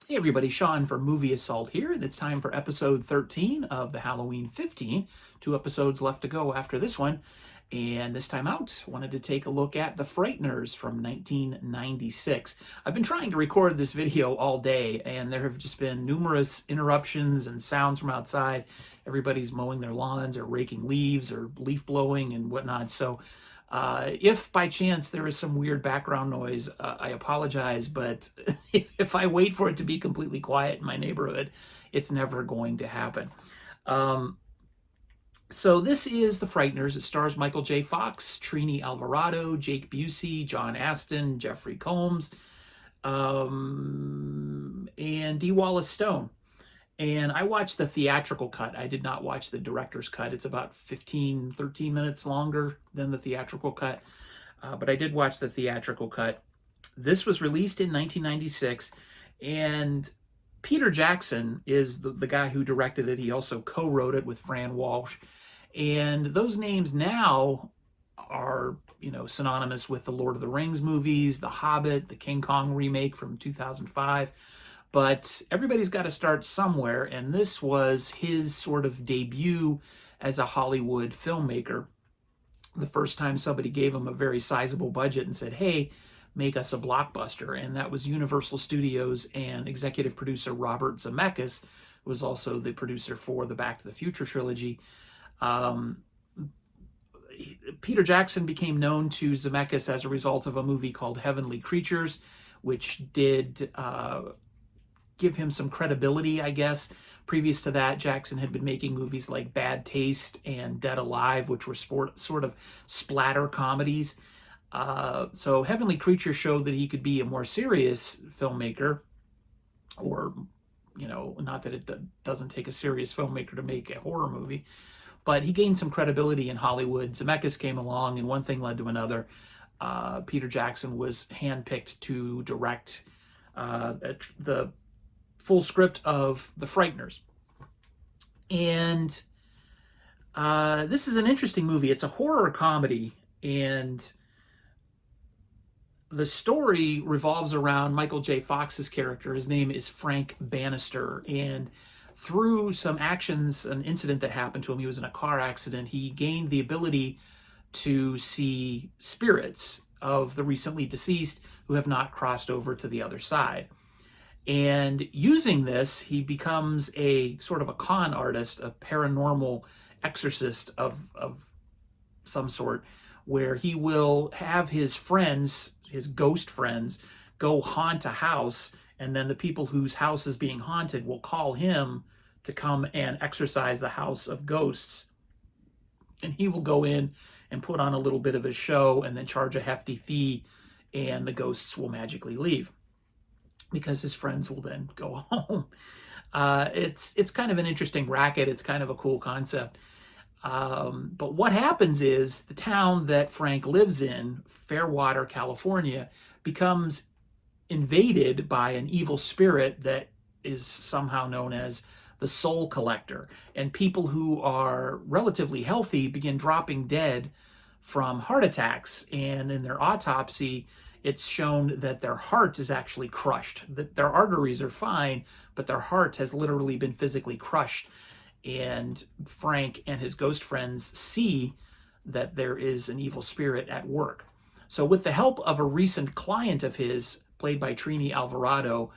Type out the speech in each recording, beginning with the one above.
Hey everybody, Sean for Movie Assault here, and it's time for episode 13 of the Halloween 15. 2 episodes left to go after this one, and this time out, wanted to take a look at The Frighteners from 1996. I've been trying to record this video all day, and there have just been numerous interruptions and sounds from outside. Everybody's mowing their lawns or raking leaves or leaf blowing and whatnot, so if by chance there is some weird background noise, I apologize, but if I wait for it to be completely quiet in my neighborhood, it's never going to happen. So this is The Frighteners. It stars Michael J. Fox, Trini Alvarado, Jake Busey, John Astin, Jeffrey Combs, and Dee Wallace Stone. And I watched the theatrical cut. I did not watch the director's cut. It's about 13 minutes longer than the theatrical cut. But I did watch the theatrical cut. This was released in 1996. And Peter Jackson is the guy who directed it. He also co-wrote it with Fran Walsh. And those names now are, synonymous with the Lord of the Rings movies, The Hobbit, the King Kong remake from 2005. But everybody's got to start somewhere, and this was his sort of debut as a Hollywood filmmaker. The first time somebody gave him a very sizable budget and said, hey, make us a blockbuster. And that was Universal Studios and executive producer Robert Zemeckis, who was also the producer for the Back to the Future trilogy. Peter Jackson became known to Zemeckis as a result of a movie called Heavenly Creatures, which did give him some credibility, I guess. Previous to that, Jackson had been making movies like Bad Taste and Dead Alive, which were sort of splatter comedies. So Heavenly Creature showed that he could be a more serious filmmaker, or, not that it doesn't take a serious filmmaker to make a horror movie, but he gained some credibility in Hollywood. Zemeckis came along, and one thing led to another. Peter Jackson was handpicked to direct the full script of The Frighteners. And this is an interesting movie. It's a horror comedy, and the story revolves around Michael J. Fox's character. His name is Frank Bannister, and through some actions, an incident that happened to him, he was in a car accident, he gained the ability to see spirits of the recently deceased who have not crossed over to the other side. And using this, he becomes a sort of a con artist, a paranormal exorcist of some sort, where he will have his friends, his ghost friends, go haunt a house, and then the people whose house is being haunted will call him to come and exorcise the house of ghosts. And he will go in and put on a little bit of a show and then charge a hefty fee, and the ghosts will magically leave, because his friends will then go home. It's kind of an interesting racket. It's kind of a cool concept. But what happens is the town that Frank lives in, Fairwater, California, becomes invaded by an evil spirit that is somehow known as the Soul Collector. And people who are relatively healthy begin dropping dead from heart attacks. And in their autopsy, it's shown that their heart is actually crushed, that their arteries are fine, but their heart has literally been physically crushed. And Frank and his ghost friends see that there is an evil spirit at work. So with the help of a recent client of his, played by Trini Alvarado,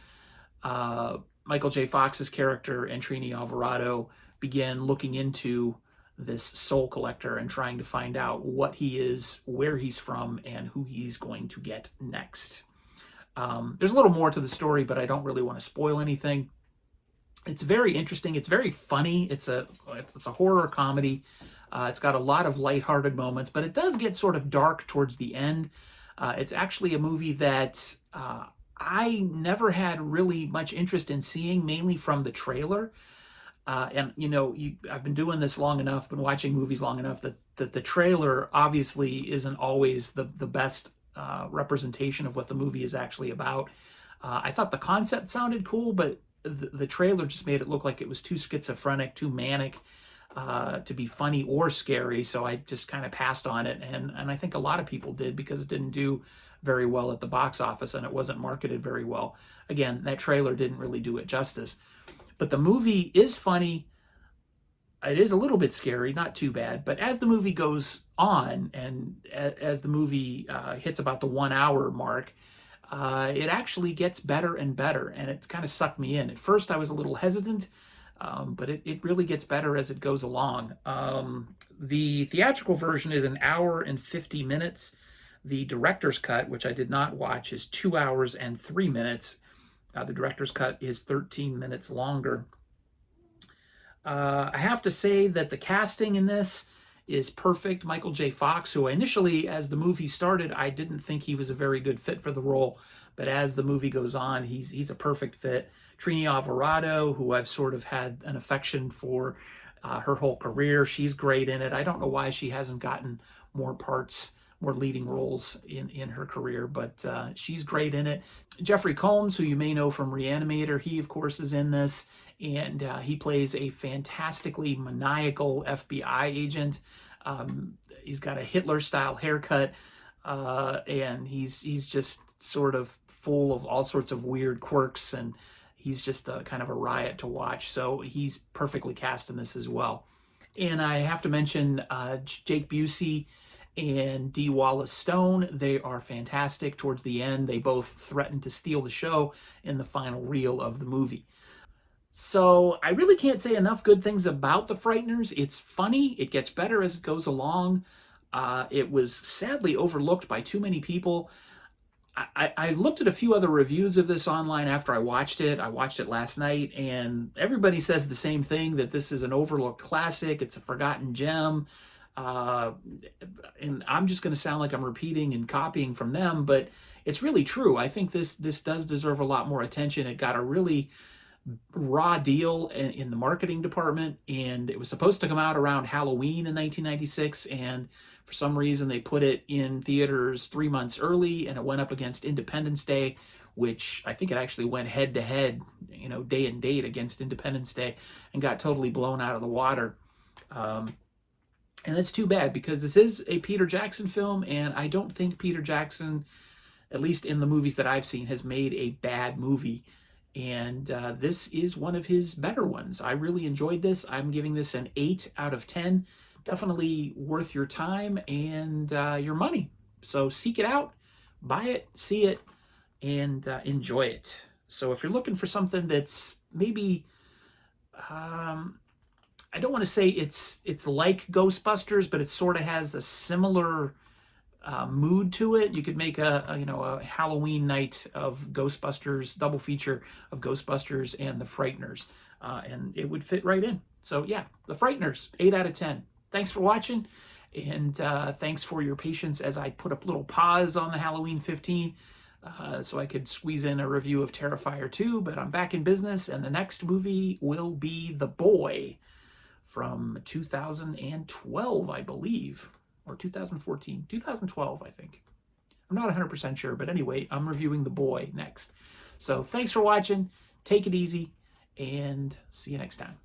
Michael J. Fox's character and Trini Alvarado begin looking into this Soul Collector and trying to find out what he is, where he's from, and who he's going to get next. There's a little more to the story, but I don't really want to spoil anything. It's very interesting. It's very funny. It's a horror comedy. It's got a lot of lighthearted moments, but it does get sort of dark towards the end. It's actually a movie that I never had really much interest in seeing, mainly from the trailer. And I've been doing this long enough, been watching movies long enough that the trailer obviously isn't always the best representation of what the movie is actually about. I thought the concept sounded cool, but the trailer just made it look like it was too schizophrenic, too manic. to be funny or scary, so I just kind of passed on it, and I think a lot of people did because it didn't do very well at the box office and it wasn't marketed very well. Again, that trailer didn't really do it justice. But the movie is funny. It is a little bit scary, not too bad. But as the movie goes on and as the movie hits about the 1 hour mark, it actually gets better and better, and it kind of sucked me in. At first, I was a little hesitant, but it really gets better as it goes along. The theatrical version is 1 hour and 50 minutes. The director's cut, which I did not watch, is 2 hours and 3 minutes. The director's cut is 13 minutes longer. I have to say that the casting in this is perfect. Michael J. Fox, who initially, as the movie started, I didn't think he was a very good fit for the role, but as the movie goes on, he's a perfect fit. Trini Alvarado, who I've sort of had an affection for her whole career, she's great in it. I don't know why she hasn't gotten more parts, more leading roles in her career, but she's great in it. Jeffrey Combs, who you may know from Reanimator, he of course is in this, and he plays a fantastically maniacal FBI agent. He's got a Hitler-style haircut, and he's just sort of full of all sorts of weird quirks, and he's just kind of a riot to watch. So he's perfectly cast in this as well. And I have to mention Jake Busey and D. Wallace Stone. They are fantastic. Towards the end, they both threaten to steal the show in the final reel of the movie. So I really can't say enough good things about The Frighteners. It's funny. It gets better as it goes along. It was sadly overlooked by too many people. I looked at a few other reviews of this online after I watched it. I watched it last night, and everybody says the same thing, that this is an overlooked classic. It's a forgotten gem. And I'm just going to sound like I'm repeating and copying from them, but it's really true. I think this does deserve a lot more attention. It got a really raw deal in the marketing department, and it was supposed to come out around Halloween in 1996, and for some reason they put it in theaters 3 months early, and it went up against Independence Day, which I think it actually went head to head, day and date against Independence Day, and got totally blown out of the water. And that's too bad, because this is a Peter Jackson film, and I don't think Peter Jackson, at least in the movies that I've seen, has made a bad movie. And this is one of his better ones. I really enjoyed this. I'm giving this an 8 out of 10. Definitely worth your time and your money. So seek it out, buy it, see it, and enjoy it. So if you're looking for something that's maybe, I don't want to say it's like Ghostbusters, but it sort of has a similar mood to it. You could make a Halloween night of Ghostbusters, double feature of Ghostbusters and The Frighteners, and it would fit right in. So yeah, The Frighteners, 8 out of 10. Thanks for watching, and thanks for your patience as I put a little pause on the Halloween 15 so I could squeeze in a review of Terrifier 2, but I'm back in business, and the next movie will be The Boy from 2012, I believe. Or 2014, 2012, I think. I'm not 100% sure, but anyway, I'm reviewing The Boy next. So thanks for watching. Take it easy, and see you next time.